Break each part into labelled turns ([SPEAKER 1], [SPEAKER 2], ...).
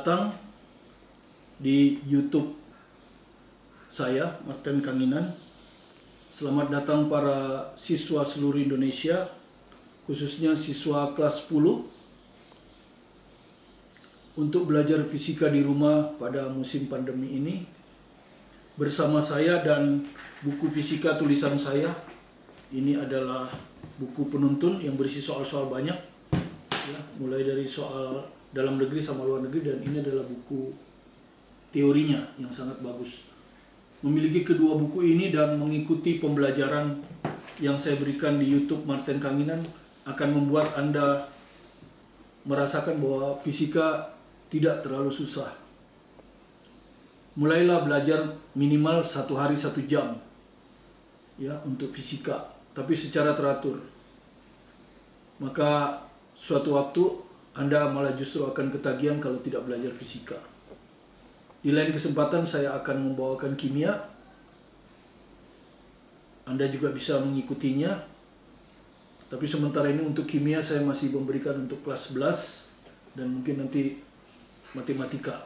[SPEAKER 1] datang di YouTube saya, Martin Kanginan. Selamat datang para siswa seluruh Indonesia, khususnya siswa kelas 10, untuk belajar fisika di rumah pada musim pandemi ini. Bersama saya dan buku fisika tulisan saya. Ini adalah buku penuntun yang berisi soal-soal banyak, ya, mulai dari soal dalam negeri sama luar negeri, dan ini adalah buku teorinya yang sangat bagus. Memiliki kedua buku ini dan mengikuti pembelajaran yang saya berikan di YouTube Martin Kanginan akan membuat Anda merasakan bahwa fisika tidak terlalu susah. Mulailah belajar minimal 1 hari 1 jam, ya, untuk fisika, tapi secara teratur. Maka suatu waktu Anda malah justru akan ketagihan kalau tidak belajar fisika. Di lain kesempatan saya akan membawakan kimia. Anda juga bisa mengikutinya. Tapi sementara ini untuk kimia saya masih memberikan untuk kelas 11 dan mungkin nanti matematika.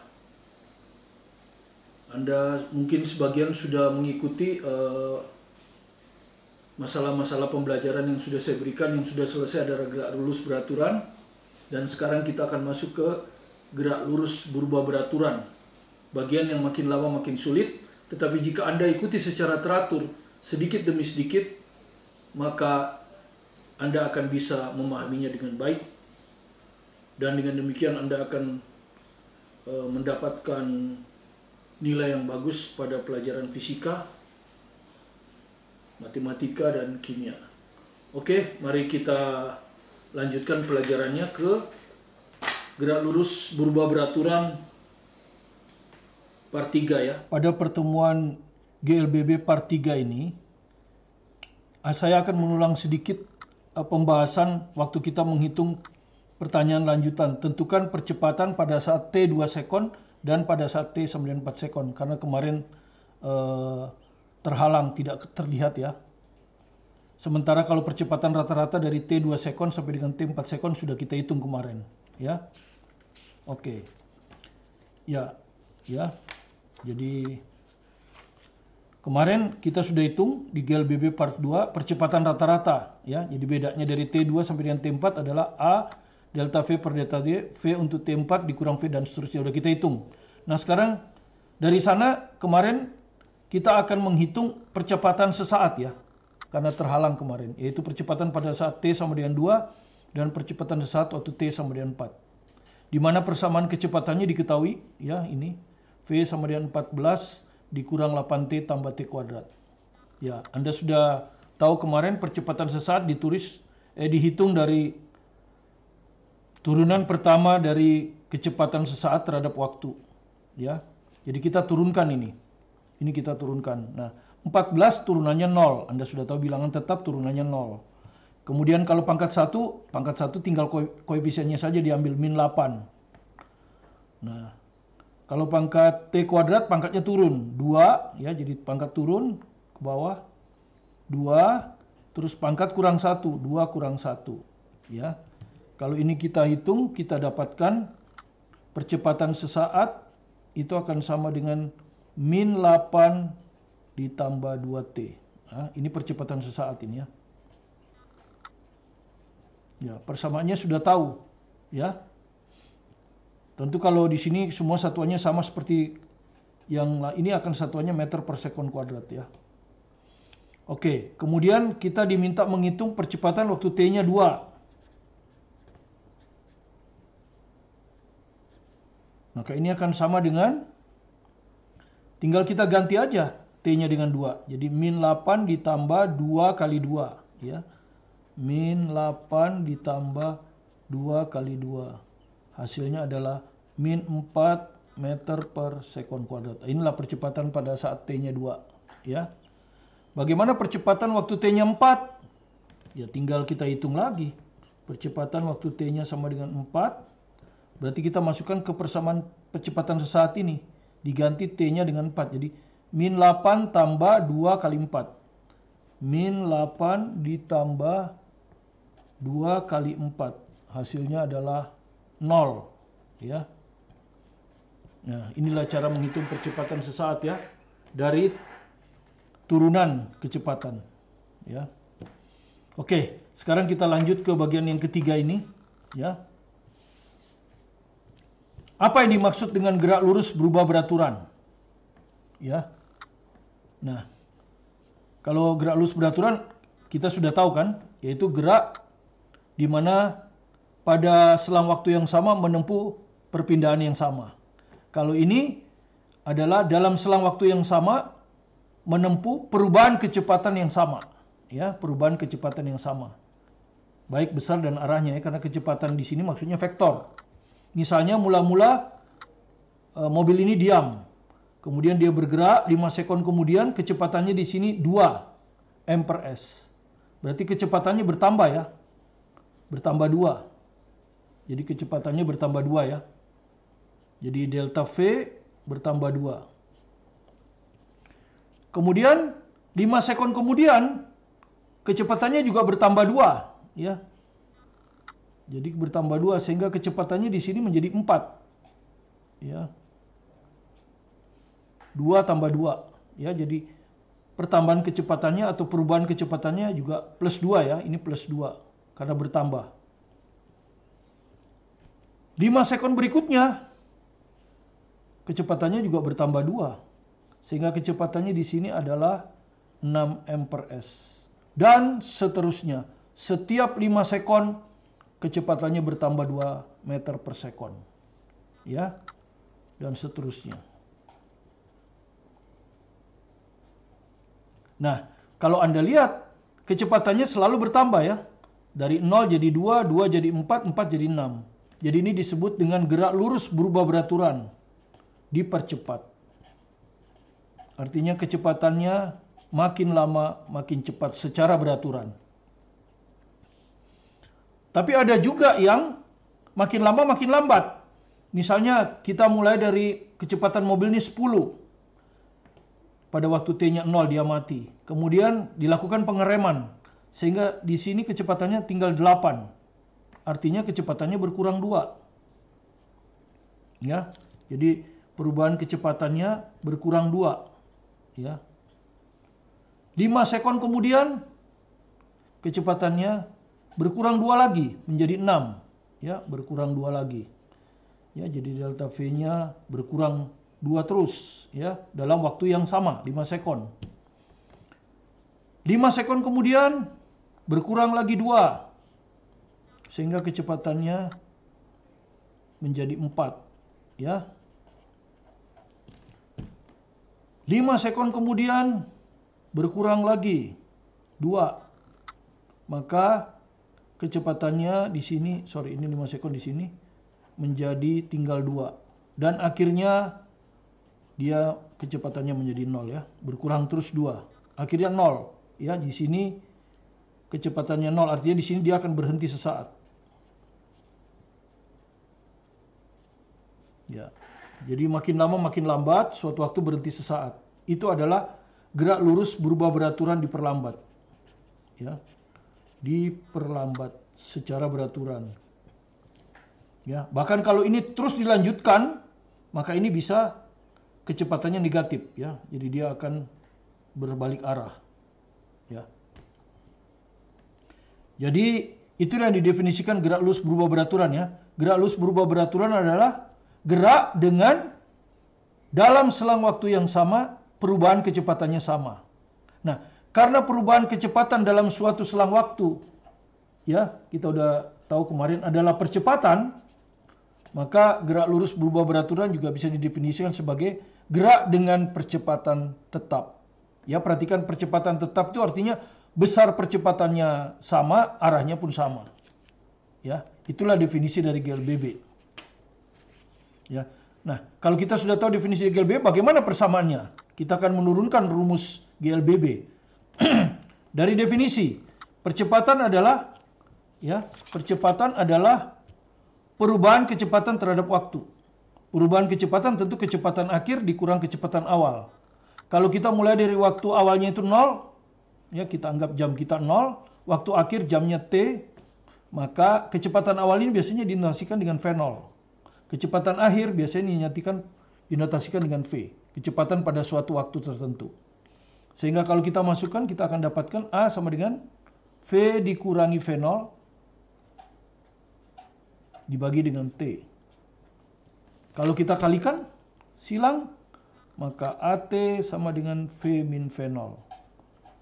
[SPEAKER 1] Anda mungkin sebagian sudah mengikuti masalah-masalah pembelajaran yang sudah saya berikan. Yang sudah selesai adalah gerak lurus beraturan, dan sekarang kita akan masuk ke gerak lurus berubah beraturan. Bagian yang makin lama makin sulit, tetapi jika Anda ikuti secara teratur sedikit demi sedikit, maka Anda akan bisa memahaminya dengan baik, dan dengan demikian Anda akan mendapatkan nilai yang bagus pada pelajaran fisika, matematika, dan kimia. Oke, mari kita lanjutkan pelajarannya ke gerak lurus berubah beraturan part 3, ya. Pada pertemuan GLBB part 3 ini, saya akan mengulang sedikit pembahasan waktu kita menghitung pertanyaan lanjutan. Tentukan percepatan pada saat T 2 sekon dan pada saat T sama dengan 4 sekon. Karena kemarin terhalang, tidak terlihat, ya. Sementara kalau percepatan rata-rata dari T 2 sekon sampai dengan T 4 sekon sudah kita hitung kemarin, ya. Oke. Ya. Jadi kemarin kita sudah hitung di GLBB part 2 percepatan rata-rata, ya. Jadi bedanya dari T2 sampai dengan T4 adalah A delta V per delta D, V untuk T4 dikurang V, dan seterusnya. Sudah kita hitung. Nah, sekarang dari sana kemarin kita akan menghitung percepatan sesaat, ya. Karena terhalang kemarin, yaitu percepatan pada saat T sama dengan 2 dan percepatan sesaat waktu T sama dengan 4. Di mana persamaan kecepatannya diketahui, ya, ini V sama dengan 14 dikurang 8T tambah T kuadrat. Ya, Anda sudah tahu kemarin percepatan sesaat dihitung dari turunan pertama dari kecepatan sesaat terhadap waktu, ya. Jadi kita turunkan ini. Ini kita turunkan. Nah, 14 turunannya 0. Anda sudah tahu bilangan tetap turunannya 0. Kemudian kalau pangkat 1 tinggal koefisiennya saja diambil min 8. Nah, kalau pangkat T kuadrat pangkatnya turun 2, ya, jadi pangkat turun ke bawah 2, terus pangkat kurang 1, 2 kurang 1, ya. Kalau ini kita hitung, kita dapatkan percepatan sesaat itu akan sama dengan min 8 ditambah 2T. Nah, ini percepatan sesaat ini, ya. Ya, persamaannya sudah tahu, ya. Tentu kalau di sini semua satuannya sama seperti yang ini, akan satuannya meter per sekon kuadrat, ya. Oke, kemudian kita diminta menghitung percepatan waktu T-nya 2. Maka ini akan sama dengan, tinggal kita ganti aja T-nya dengan 2. Jadi min 8 ditambah 2 kali 2, ya. Min 8 ditambah 2 kali 2. Hasilnya adalah min 4 meter per sekon kuadrat. Inilah percepatan pada saat T-nya 2, ya. Bagaimana percepatan waktu T-nya 4? Ya, tinggal kita hitung lagi. Percepatan waktu T-nya sama dengan 4. Berarti kita masukkan ke persamaan percepatan sesaat ini. Diganti T-nya dengan 4. Jadi min 8 tambah 2 kali 4. Min 8 ditambah 2 kali 4. Hasilnya adalah 0, ya. Nah, inilah cara menghitung percepatan sesaat ya, dari turunan kecepatan. Ya. Oke, sekarang kita lanjut ke bagian yang ketiga ini. Ya. Apa yang dimaksud dengan gerak lurus berubah beraturan? Ya. Nah, kalau gerak lurus beraturan kita sudah tahu kan, yaitu gerak di mana pada selang waktu yang sama menempuh perpindahan yang sama. Kalau ini adalah dalam selang waktu yang sama menempuh perubahan kecepatan yang sama, ya, perubahan kecepatan yang sama. Baik besar dan arahnya ya, karena kecepatan di sini maksudnya vektor. Misalnya mula-mula mobil ini diam. Kemudian dia bergerak 5 sekon kemudian kecepatannya di sini 2 m/s. Berarti kecepatannya bertambah ya. Bertambah 2. Jadi kecepatannya bertambah 2 ya. Jadi delta V bertambah 2. Kemudian 5 sekon kemudian kecepatannya juga bertambah 2 ya. Jadi bertambah 2 sehingga kecepatannya di sini menjadi 4. Ya. 2 tambah 2 ya. Jadi pertambahan kecepatannya atau perubahan kecepatannya juga plus 2 ya. Ini plus 2 karena bertambah. 5 sekon berikutnya kecepatannya juga bertambah 2. Sehingga kecepatannya di sini adalah 6 m/s. Dan seterusnya. Setiap 5 sekon kecepatannya bertambah 2 meter per sekon. Ya. Dan seterusnya. Nah, kalau Anda lihat kecepatannya selalu bertambah ya. Dari 0 jadi 2, 2 jadi 4, 4 jadi 6. Jadi ini disebut dengan gerak lurus berubah beraturan. Dipercepat. Artinya kecepatannya makin lama makin cepat secara beraturan. Tapi ada juga yang makin lama makin lambat. Misalnya kita mulai dari kecepatan mobil ini 10. Pada waktu T-nya 0 dia mati. Kemudian dilakukan pengereman. Sehingga di sini kecepatannya tinggal 8. Artinya kecepatannya berkurang 2. Ya. Jadi perubahan kecepatannya berkurang 2. Ya. 5 sekon kemudian kecepatannya berkurang 2 lagi menjadi 6. Ya, berkurang 2 lagi. Ya, jadi delta V-nya berkurang 2 terus ya dalam waktu yang sama 5 sekon. 5 sekon kemudian berkurang lagi 2. Sehingga kecepatannya menjadi 4 ya. 5 sekon kemudian berkurang lagi 2. Maka kecepatannya di sini, ini 5 sekon di sini menjadi tinggal 2. Dan akhirnya dia kecepatannya menjadi 0 ya, berkurang terus 2. Akhirnya 0 ya, di sini kecepatannya 0, artinya di sini dia akan berhenti sesaat. Ya. Jadi makin lama makin lambat, suatu waktu berhenti sesaat. Itu adalah gerak lurus berubah beraturan diperlambat. Ya. Diperlambat secara beraturan. Ya, bahkan kalau ini terus dilanjutkan, maka ini bisa kecepatannya negatif ya. Jadi dia akan berbalik arah. Ya. Jadi itulah yang didefinisikan gerak lurus berubah beraturan ya. Gerak lurus berubah beraturan adalah gerak dengan dalam selang waktu yang sama, perubahan kecepatannya sama. Nah, karena perubahan kecepatan dalam suatu selang waktu, ya, kita udah tahu kemarin adalah percepatan, maka gerak lurus berubah beraturan juga bisa didefinisikan sebagai gerak dengan percepatan tetap. Ya, perhatikan percepatan tetap itu artinya besar percepatannya sama, arahnya pun sama. Ya, itulah definisi dari GLBB. Ya. Nah, kalau kita sudah tahu definisi GLBB, bagaimana persamaannya? Kita akan menurunkan rumus GLBB. Dari definisi, percepatan adalah perubahan kecepatan terhadap waktu. Perubahan kecepatan tentu kecepatan akhir dikurang kecepatan awal. Kalau kita mulai dari waktu awalnya itu 0, ya kita anggap jam kita 0, waktu akhir jamnya T, maka kecepatan awal ini biasanya dinotasikan dengan V0. Kecepatan akhir biasanya dinotasikan dengan V, kecepatan pada suatu waktu tertentu. Sehingga kalau kita masukkan, kita akan dapatkan A sama dengan V dikurangi V0 dibagi dengan T. Kalau kita kalikan, silang, maka AT sama dengan V min V0.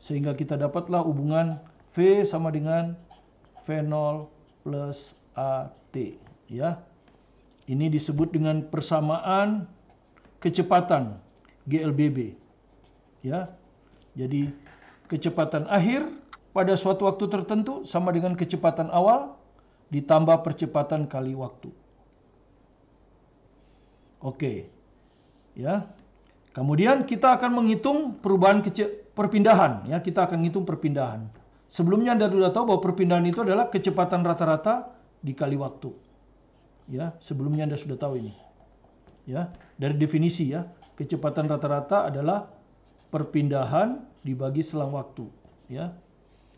[SPEAKER 1] Sehingga kita dapatlah hubungan V sama dengan V0 plus AT. Ya. Ini disebut dengan persamaan kecepatan GLBB. Ya. Jadi kecepatan akhir pada suatu waktu tertentu sama dengan kecepatan awal ditambah percepatan kali waktu. Oke. Ya. Kemudian kita akan menghitung perubahan perpindahan, ya, kita akan menghitung perpindahan. Sebelumnya Anda sudah tahu bahwa perpindahan itu adalah kecepatan rata-rata dikali waktu. Ya, sebelumnya Anda sudah tahu ini. Ya, dari definisi ya, kecepatan rata-rata adalah perpindahan dibagi selang waktu, ya.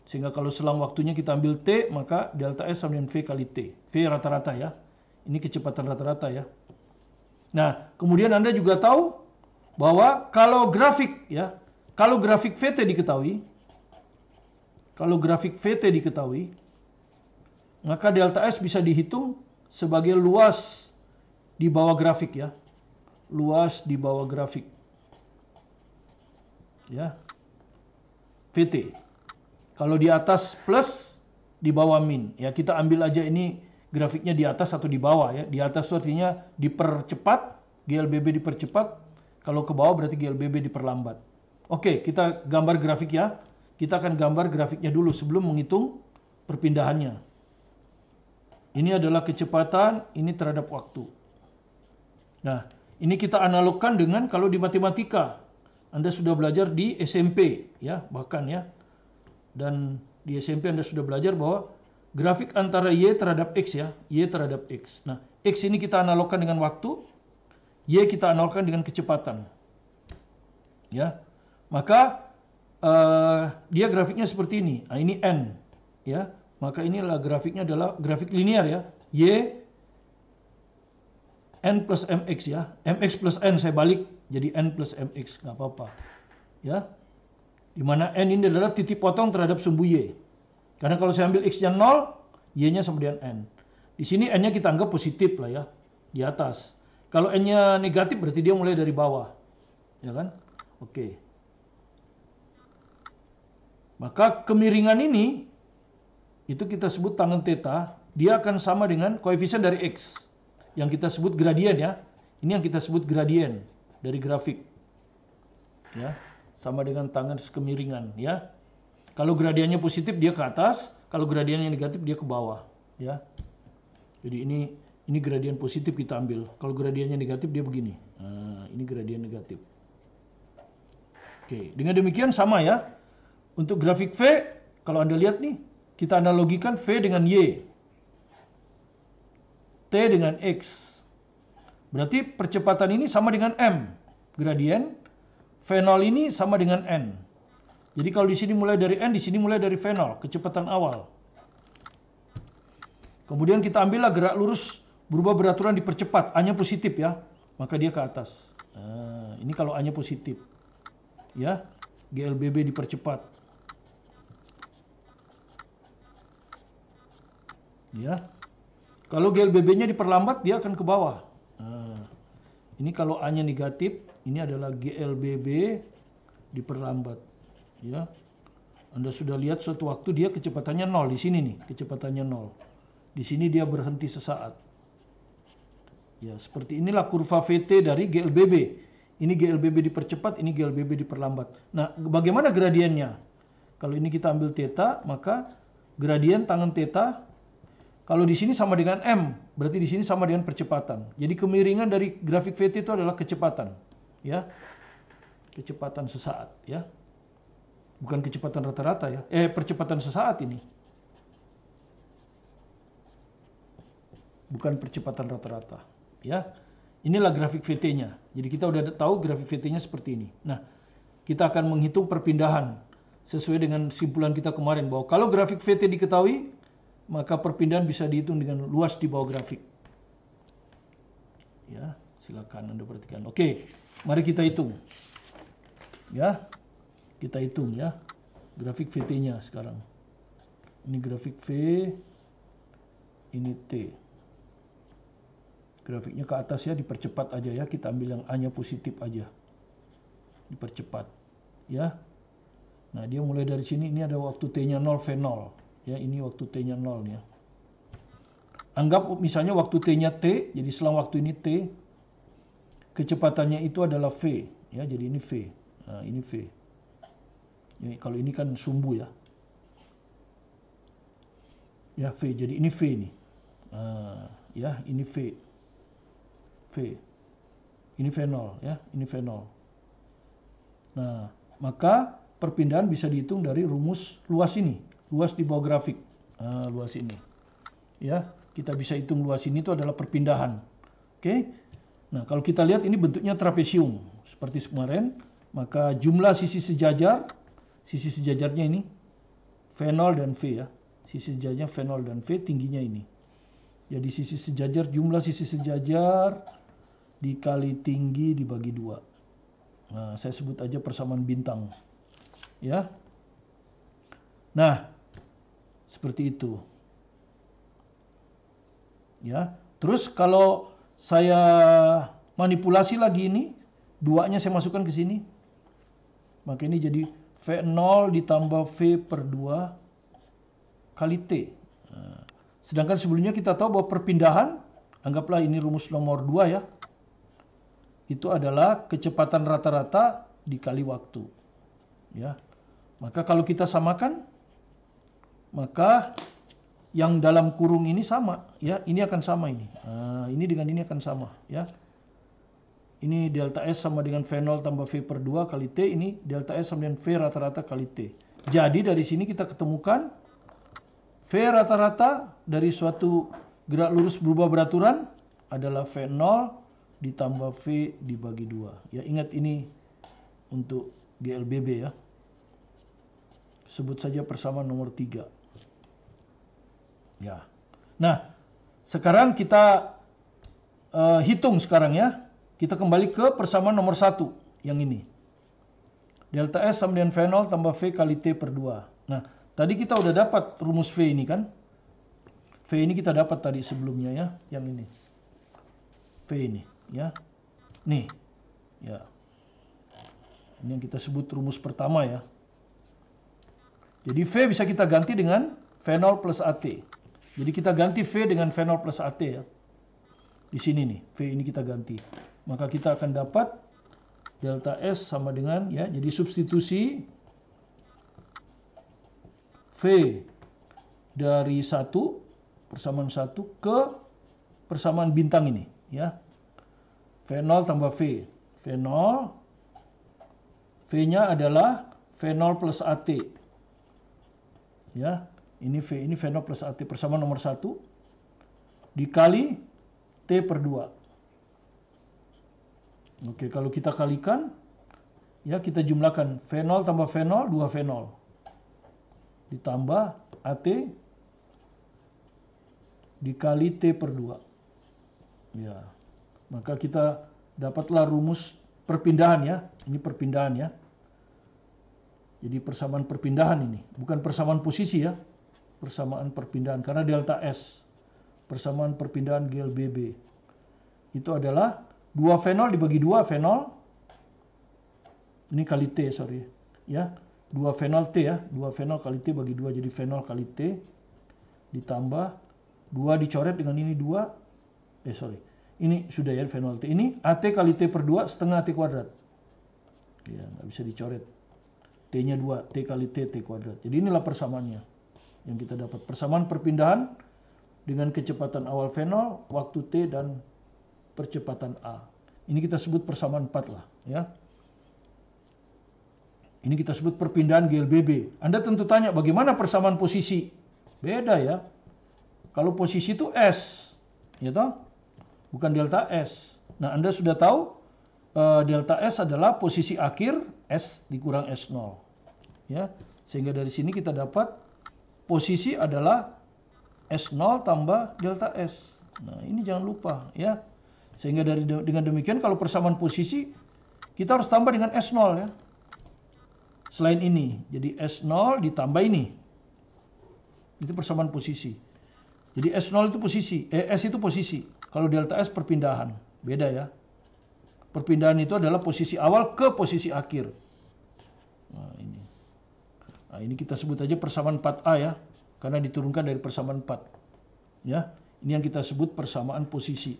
[SPEAKER 1] Sehingga kalau selang waktunya kita ambil T, maka delta S sama dengan V kali T. V rata-rata ya. Ini kecepatan rata-rata ya. Nah, kemudian Anda juga tahu bahwa kalau grafik ya, kalau grafik VT diketahui, maka delta S bisa dihitung sebagai luas di bawah grafik ya. Luas di bawah grafik. Ya. VT. Kalau di atas plus, di bawah min. Ya, kita ambil aja ini grafiknya di atas atau di bawah ya. Di atas itu artinya dipercepat, GLBB dipercepat. Kalau ke bawah berarti GLBB diperlambat. Oke, kita gambar grafik ya. Kita akan gambar grafiknya dulu sebelum menghitung perpindahannya. Ini adalah kecepatan, ini terhadap waktu. Nah, ini kita analogkan dengan kalau di matematika. Anda sudah belajar di SMP ya, bahkan ya. Dan di SMP Anda sudah belajar bahwa grafik antara Y terhadap X ya, Y terhadap X. Nah, X ini kita analogkan dengan waktu, Y kita analogkan dengan kecepatan. Ya. Maka dia grafiknya seperti ini. Nah, ini N ya. Maka inilah grafiknya adalah grafik linear ya. Y N plus MX ya. MX plus N saya balik jadi N plus MX, nggak apa-apa. Ya. Di mana N ini adalah titik potong terhadap sumbu Y. Karena kalau saya ambil X-nya 0, Y-nya sama dengan N. Di sini N-nya kita anggap positif lah ya, di atas. Kalau N-nya negatif berarti dia mulai dari bawah. Ya kan? Oke. Maka kemiringan ini, itu kita sebut tangen theta, dia akan sama dengan koefisien dari X. Yang kita sebut gradien ya. Ini yang kita sebut gradien dari grafik. Ya, sama dengan tangen kemiringan ya. Kalau gradiennya positif dia ke atas, kalau gradiennya negatif dia ke bawah, ya. Jadi ini gradien positif kita ambil. Kalau gradiennya negatif dia begini. Nah, ini gradien negatif. Oke, dengan demikian sama ya. Untuk grafik V, kalau Anda lihat nih, kita analogikan V dengan Y. T dengan X. Berarti percepatan ini sama dengan M, gradien. V0 ini sama dengan N. Jadi kalau di sini mulai dari N, di sini mulai dari V0, kecepatan awal. Kemudian kita ambillah gerak lurus berubah beraturan dipercepat, A-nya positif ya, maka dia ke atas. Nah, ini kalau A-nya positif. Ya, GLBB dipercepat. Ya. Kalau GLBB-nya diperlambat, dia akan ke bawah. Nah, ini kalau A-nya negatif, ini adalah GLBB diperlambat. Ya, Anda sudah lihat suatu waktu dia kecepatannya 0 di sini nih, kecepatannya 0. Di sini dia berhenti sesaat. Ya, seperti inilah kurva VT dari GLBB. Ini GLBB dipercepat, ini GLBB diperlambat. Nah, bagaimana gradiennya? Kalau ini kita ambil theta, maka gradien tangen theta kalau di sini sama dengan M, berarti di sini sama dengan percepatan. Jadi kemiringan dari grafik VT itu adalah kecepatan, ya. Kecepatan sesaat, ya. Bukan kecepatan rata-rata ya. Percepatan sesaat ini. Bukan percepatan rata-rata. Ya. Inilah grafik VT-nya. Jadi kita udah tahu grafik VT-nya seperti ini. Nah, kita akan menghitung perpindahan sesuai dengan simpulan kita kemarin bahwa kalau grafik VT diketahui, maka perpindahan bisa dihitung dengan luas di bawah grafik. Ya, Silakan Anda perhatikan. Oke, mari kita hitung. Ya, kita hitung ya. Grafik VT-nya sekarang. Ini grafik V, ini T. Grafiknya ke atas ya, dipercepat aja ya. Kita ambil yang A-nya positif aja. Dipercepat. Ya. Nah, dia mulai dari sini, ini ada waktu T-nya 0, V0. Ya, ini waktu T-nya 0 ya. Anggap misalnya waktu T-nya T, jadi selang waktu ini T, kecepatannya itu adalah V. Ya, jadi ini V. Nah, ini V. Ya, kalau ini kan sumbu ya. Ya, V. Jadi ini V nih. Nah, ya, ini V. V. Ini V0 ya, ini V0. Nah, maka perpindahan bisa dihitung dari rumus luas ini. Luas di bawah grafik. Nah, luas ini. Ya, kita bisa hitung luas ini itu adalah perpindahan. Oke. Nah, kalau kita lihat ini bentuknya trapesium seperti kemarin, maka jumlah sisi sejajarnya ini V0 dan V ya. Sisi sejajarnya V0 dan V, tingginya ini. Jadi sisi sejajar, jumlah sisi sejajar dikali tinggi dibagi 2. Nah, saya sebut aja persamaan bintang. Ya. Nah, seperti itu. Ya. Terus kalau saya manipulasi lagi ini, 2-nya saya masukkan ke sini. Maka ini jadi V0 ditambah V per 2 kali T. Nah, sedangkan sebelumnya kita tahu bahwa perpindahan, anggaplah ini rumus nomor 2 ya. Itu adalah kecepatan rata-rata dikali waktu. Ya. Maka kalau kita samakan, maka yang dalam kurung ini sama, ya. Ini akan sama ini. Nah, ini dengan ini akan sama, ya. Ini delta S sama dengan V0 tambah V per 2 kali T, ini delta S sama dengan V rata-rata kali T. Jadi dari sini kita ketemukan V rata-rata dari suatu gerak lurus berubah beraturan adalah V0 ditambah V dibagi 2. Ya, ingat ini untuk GLBB ya. Sebut saja persamaan nomor 3. Ya. Nah, sekarang kita hitung sekarang ya. Kita kembali ke persamaan nomor 1 yang ini. Delta S sama dengan V0 tambah V kali T per 2. Nah, tadi kita udah dapat rumus V ini kan. V ini kita dapat tadi sebelumnya ya, yang ini. V ini. Ya, nih, ya, ini yang kita sebut rumus pertama ya. Jadi V bisa kita ganti dengan V0 plus AT. Jadi kita ganti V dengan V0 plus AT ya. Di sini nih, V ini kita ganti. Maka kita akan dapat delta S sama dengan ya. Jadi substitusi V dari 1 persamaan 1 ke persamaan bintang ini ya. V0 tambah V. V0. V-nya adalah V0 plus AT. Ya, ini V, ini V0 plus AT persamaan nomor 1 dikali T per 2. Oke, kalau kita kalikan, ya kita jumlahkan V0 tambah V0, 2 V0. Ditambah AT dikali T per 2. Ya. Maka kita dapatlah rumus perpindahan ya. Ini perpindahan ya. Jadi persamaan perpindahan ini. Bukan persamaan posisi ya. Persamaan perpindahan. Karena delta S. Persamaan perpindahan GLBB. Itu adalah 2 V0 dibagi 2 V0. Ini kali T sorry. Ya. 2 V0 T ya. 2 V0 kali T bagi 2 jadi V0 kali T. Ditambah 2 dicoret dengan ini 2. Ini sudah ya V0 T. Ini AT kali T per 2 setengah T kuadrat. Ya, nggak bisa dicoret. T-nya 2, T kali T, T kuadrat. Jadi inilah persamaannya. Yang kita dapat. Persamaan perpindahan dengan kecepatan awal V0, waktu T, dan percepatan A. Ini kita sebut persamaan 4 lah. Ya. Ini kita sebut perpindahan GLBB. Anda tentu tanya, bagaimana persamaan posisi? Beda ya. Kalau posisi itu S. Ya toh? Bukan delta S. Nah, Anda sudah tahu delta S adalah posisi akhir S dikurang S0. Ya, sehingga dari sini kita dapat posisi adalah S0 tambah delta S. Nah, ini jangan lupa ya. Sehingga dengan demikian kalau persamaan posisi, kita harus tambah dengan S0 ya. Selain ini, jadi S0 ditambah ini. Itu persamaan posisi. Jadi S0 itu posisi, S itu posisi. Kalau delta S perpindahan, beda ya. Perpindahan itu adalah posisi awal ke posisi akhir. Nah, ini kita sebut aja persamaan 4A ya, karena diturunkan dari persamaan 4. Ya, ini yang kita sebut persamaan posisi.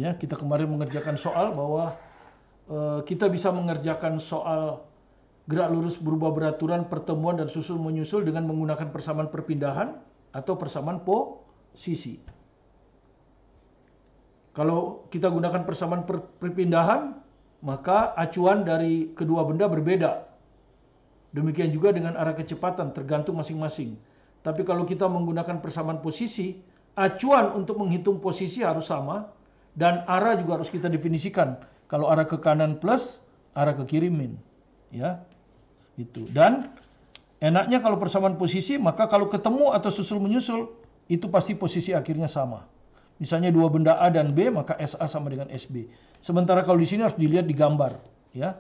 [SPEAKER 1] Ya, kita kemarin mengerjakan soal bahwa kita bisa mengerjakan soal gerak lurus berubah beraturan, pertemuan dan susul menyusul dengan menggunakan persamaan perpindahan atau persamaan posisi. Kalau kita gunakan persamaan perpindahan, maka acuan dari kedua benda berbeda. Demikian juga dengan arah kecepatan, tergantung masing-masing. Tapi kalau kita menggunakan persamaan posisi, acuan untuk menghitung posisi harus sama, dan arah juga harus kita definisikan. Kalau arah ke kanan plus, arah ke kiri min. Ya, itu. Dan enaknya kalau persamaan posisi, maka kalau ketemu atau susul menyusul, itu pasti posisi akhirnya sama. Misalnya dua benda A dan B, maka SA sama dengan SB. Sementara kalau di sini harus dilihat di gambar. Ya.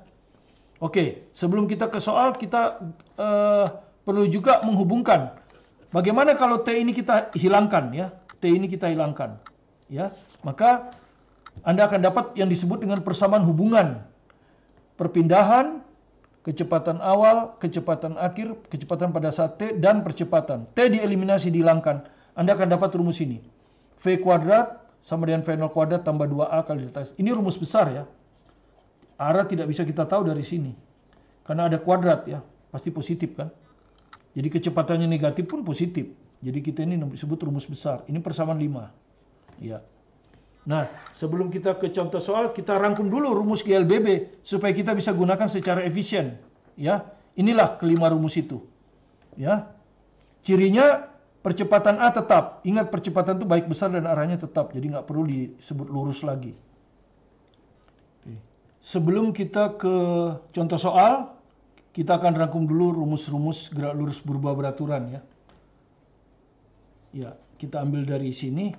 [SPEAKER 1] Oke, sebelum kita ke soal, kita perlu juga menghubungkan. Bagaimana kalau T ini kita hilangkan ya? T ini kita hilangkan. Ya, maka Anda akan dapat yang disebut dengan persamaan hubungan. Perpindahan, kecepatan awal, kecepatan akhir, kecepatan pada saat T, dan percepatan. T dieliminasi, dihilangkan. Anda akan dapat rumus ini. V kuadrat sama dengan V0 kuadrat tambah 2A kali delta S. Ini rumus besar ya. Arah tidak bisa kita tahu dari sini. Karena ada kuadrat ya. Pasti positif kan. Jadi kecepatannya negatif pun positif. Jadi kita ini disebut rumus besar. Ini persamaan 5. Ya. Nah, sebelum kita ke contoh soal, kita rangkum dulu rumus GLBB supaya kita bisa gunakan secara efisien. Ya, inilah kelima rumus itu. Ya, cirinya percepatan A tetap. Ingat percepatan itu baik besar dan arahnya tetap. Jadi nggak perlu disebut lurus lagi. Sebelum kita ke contoh soal, kita akan rangkum dulu rumus-rumus gerak lurus berubah beraturan ya. Ya, kita ambil dari sini.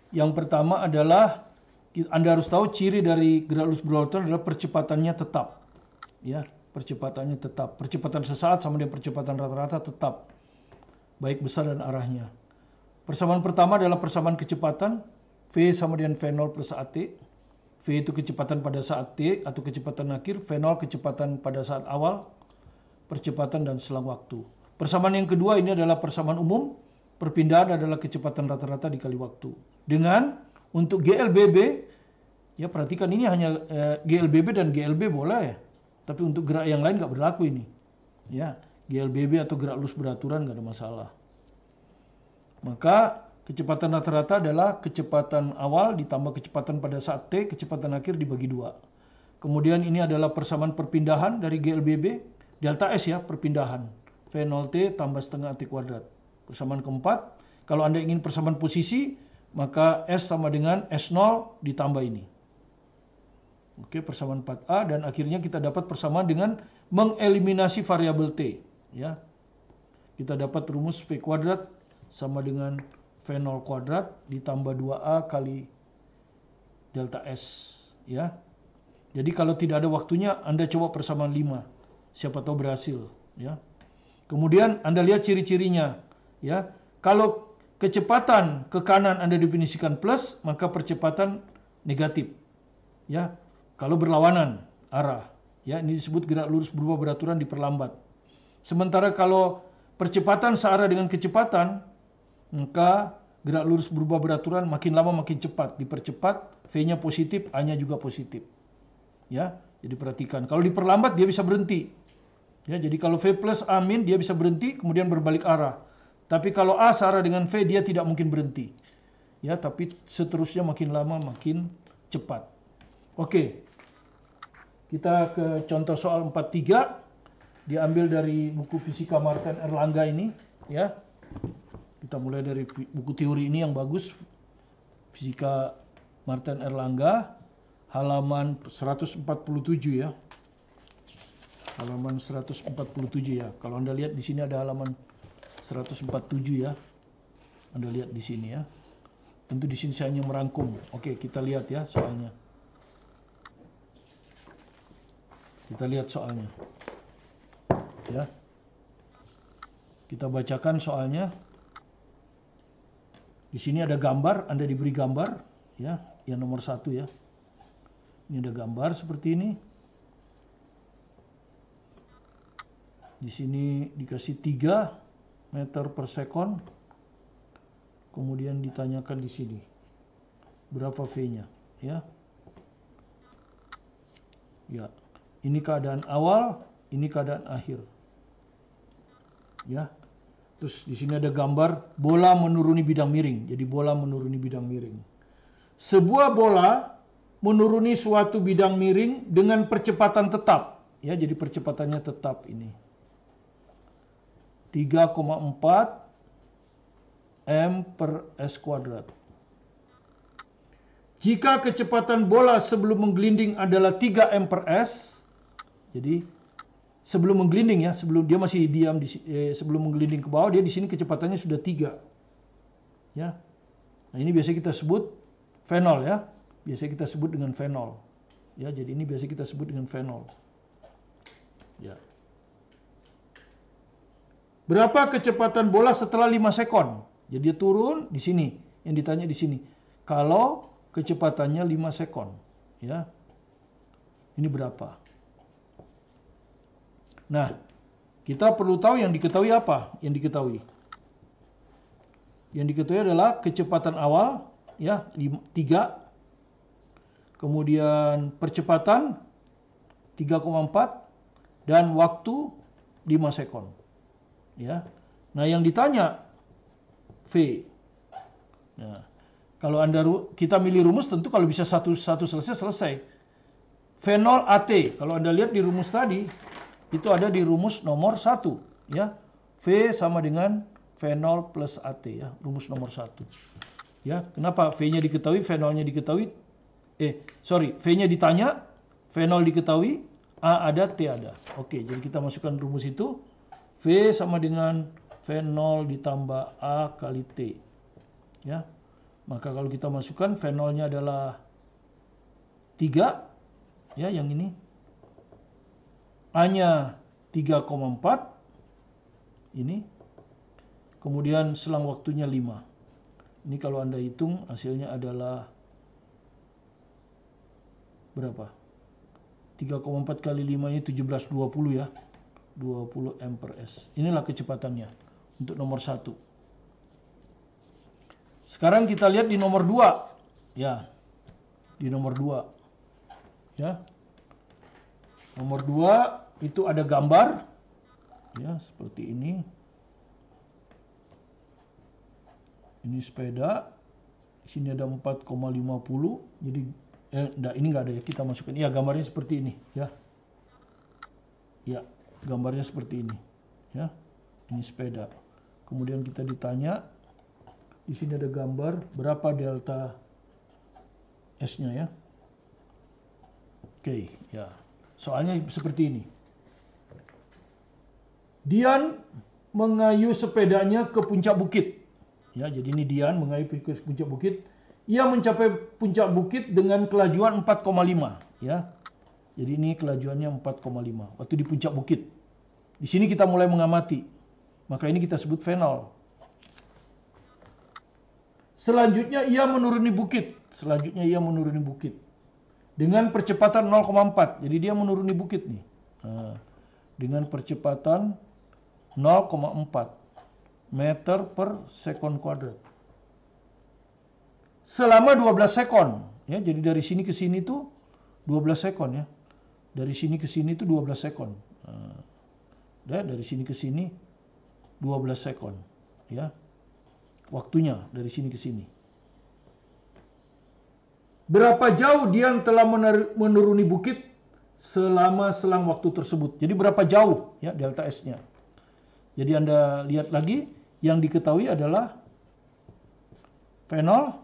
[SPEAKER 1] Yang pertama adalah Anda harus tahu ciri dari gerak lurus berubah beraturan adalah percepatannya tetap. Ya, percepatannya tetap. Percepatan sesaat sama dengan percepatan rata-rata tetap. Baik besar dan arahnya. Persamaan pertama adalah persamaan kecepatan. V sama dengan V0 plus AT. V itu kecepatan pada saat T atau kecepatan akhir. V0 kecepatan pada saat awal. Percepatan dan selang waktu. Persamaan yang kedua ini adalah persamaan umum. Perpindahan adalah kecepatan rata-rata dikali waktu. Dengan untuk GLBB, ya perhatikan ini hanya GLBB dan GLB boleh ya. Tapi untuk gerak yang lain nggak berlaku ini. Ya, GLBB atau gerak lurus beraturan nggak ada masalah. Maka kecepatan rata-rata adalah kecepatan awal ditambah kecepatan pada saat T, kecepatan akhir dibagi 2. Kemudian ini adalah persamaan perpindahan dari GLBB, delta S ya, perpindahan. V0T tambah setengah AT kuadrat. Persamaan keempat, kalau Anda ingin persamaan posisi, maka S sama dengan S0 ditambah ini. Oke, persamaan 4A, dan akhirnya kita dapat persamaan dengan mengeliminasi variabel T. Ya. Kita dapat rumus V kuadrat sama dengan V0 kuadrat ditambah 2A kali delta S. Ya. Jadi kalau tidak ada waktunya, Anda coba persamaan 5. Siapa tahu berhasil. Ya. Kemudian Anda lihat ciri-cirinya. Ya. Kalau kecepatan ke kanan Anda definisikan plus, maka percepatan negatif. Ya. Kalau berlawanan arah. Ya, ini disebut gerak lurus berubah beraturan diperlambat. Sementara kalau percepatan searah dengan kecepatan, maka gerak lurus berubah beraturan makin lama makin cepat. Dipercepat, V-nya positif, A-nya juga positif. Ya, jadi perhatikan. Kalau diperlambat dia bisa berhenti. Ya, jadi kalau V plus A min dia bisa berhenti kemudian berbalik arah. Tapi kalau A searah dengan V dia tidak mungkin berhenti. Ya, tapi seterusnya makin lama makin cepat. Oke. Kita ke contoh soal 43. Diambil dari buku Fisika Martin Erlangga ini, ya. Kita mulai dari buku teori ini yang bagus. Fisika Martin Erlangga, halaman 147 ya. Halaman 147 ya. Kalau Anda lihat di sini ada halaman 147 ya. Anda lihat di sini ya. Tentu di sini saya hanya merangkum. Oke, kita lihat ya soalnya. Kita lihat soalnya. Ya. Kita bacakan soalnya. Di sini ada gambar, Anda diberi gambar, ya, yang nomor 1 ya. Ini ada gambar seperti ini. Di sini dikasih 3 meter per sekon. Kemudian ditanyakan di sini berapa V-nya, ya. Ya. Ini keadaan awal, ini keadaan akhir. Ya. Terus di sini ada gambar bola menuruni bidang miring. Jadi bola menuruni bidang miring. Sebuah bola menuruni suatu bidang miring dengan percepatan tetap. Ya, jadi percepatannya tetap ini. 3,4 M per S kuadrat. Jika kecepatan bola sebelum menggelinding adalah 3 M per S, jadi sebelum menggelinding ya, sebelum dia masih diam sebelum menggelinding ke bawah, dia di sini kecepatannya sudah 3. Ya. Nah, ini biasa kita sebut V0 ya. Biasa kita sebut dengan V0. Ya, jadi ini biasa kita sebut dengan V0. Ya. Berapa kecepatan bola setelah 5 sekon? Jadi dia turun di sini, yang ditanya di sini. Kalau kecepatannya 5 sekon, ya. Ini berapa? Nah, kita perlu tahu yang diketahui apa? Yang diketahui. Yang diketahui adalah kecepatan awal, ya, 3. Kemudian percepatan 3,4 dan waktu 5 sekon. Ya. Nah, yang ditanya V. Nah, kalau kita milih rumus, tentu kalau bisa satu selesai. V0 AT. Kalau Anda lihat di rumus tadi, itu ada di rumus nomor 1, ya. V sama dengan V0 plus AT, ya, rumus nomor 1. Ya, kenapa V-nya diketahui, V0-nya diketahui? V-nya ditanya, V0 diketahui, A ada, T ada. Oke, jadi kita masukkan rumus itu. V sama dengan V0 ditambah A kali T. Ya. Maka kalau kita masukkan V0-nya adalah 3, ya, yang ini. A-nya 3,4 ini. Kemudian selang waktunya 5. Ini kalau Anda hitung hasilnya adalah berapa? 3,4 kali 5 ini 1720 ya. 20 M per S. Inilah kecepatannya untuk nomor 1. Sekarang kita lihat di nomor 2. Ya. Di nomor 2. Ya. Nomor 2 itu ada gambar, ya, seperti ini. Ini sepeda. Di sini ada 4,50. Jadi ini nggak ada ya, kita masukkan. Iya, gambarnya seperti ini, ya. Ya, gambarnya seperti ini, ya. Ini sepeda. Kemudian kita ditanya, di sini ada gambar berapa delta S-nya, ya. Oke, ya. Soalnya seperti ini. Dian mengayuh sepedanya ke puncak bukit. Ya, jadi ini Dian mengayuh ke puncak bukit. Ia mencapai puncak bukit dengan kelajuan 4,5. Ya. Jadi ini kelajuannya 4,5. Waktu di puncak bukit. Di sini kita mulai mengamati. Maka ini kita sebut V0. Selanjutnya ia menuruni bukit. Dengan percepatan 0,4. Jadi dia menuruni bukit nih. Nah, dengan percepatan 0,4 meter per sekon kuadrat. Selama 12 sekon. Ya, jadi dari sini ke sini itu 12 sekon ya. Dari sini ke sini itu 12 sekon. Nah, dari sini ke sini 12 sekon. Ya. Waktunya dari sini ke sini. Berapa jauh Dian telah menuruni bukit selama selang waktu tersebut. Jadi berapa jauh ya delta S-nya. Jadi Anda lihat lagi, yang diketahui adalah V0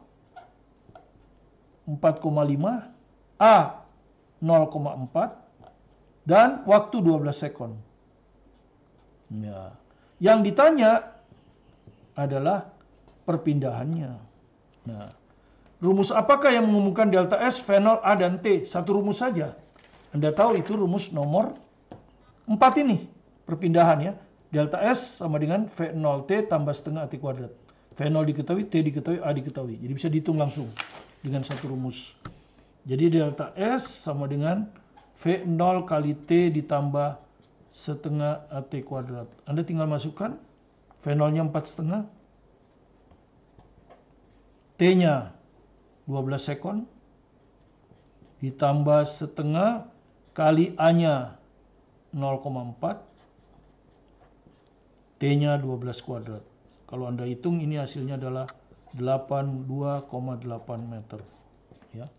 [SPEAKER 1] 4,5, A 0,4 dan waktu 12 sekon. Ya. Yang ditanya adalah perpindahannya. Nah, rumus apakah yang mengumumkan delta S, V0, A, dan T? Satu rumus saja. Anda tahu itu rumus nomor 4 ini. Perpindahan ya. Delta S sama dengan V0T tambah setengah T kuadrat. V0 diketahui, T diketahui, A diketahui. Jadi bisa dihitung langsung dengan satu rumus. Jadi delta S sama dengan V0 kali T ditambah setengah T kuadrat. Anda tinggal masukkan V0-nya 4,5. T-nya 12 sekon ditambah setengah kali A-nya 0,4, T-nya 12 kuadrat. Kalau Anda hitung ini hasilnya adalah 82,8 meter. Ya.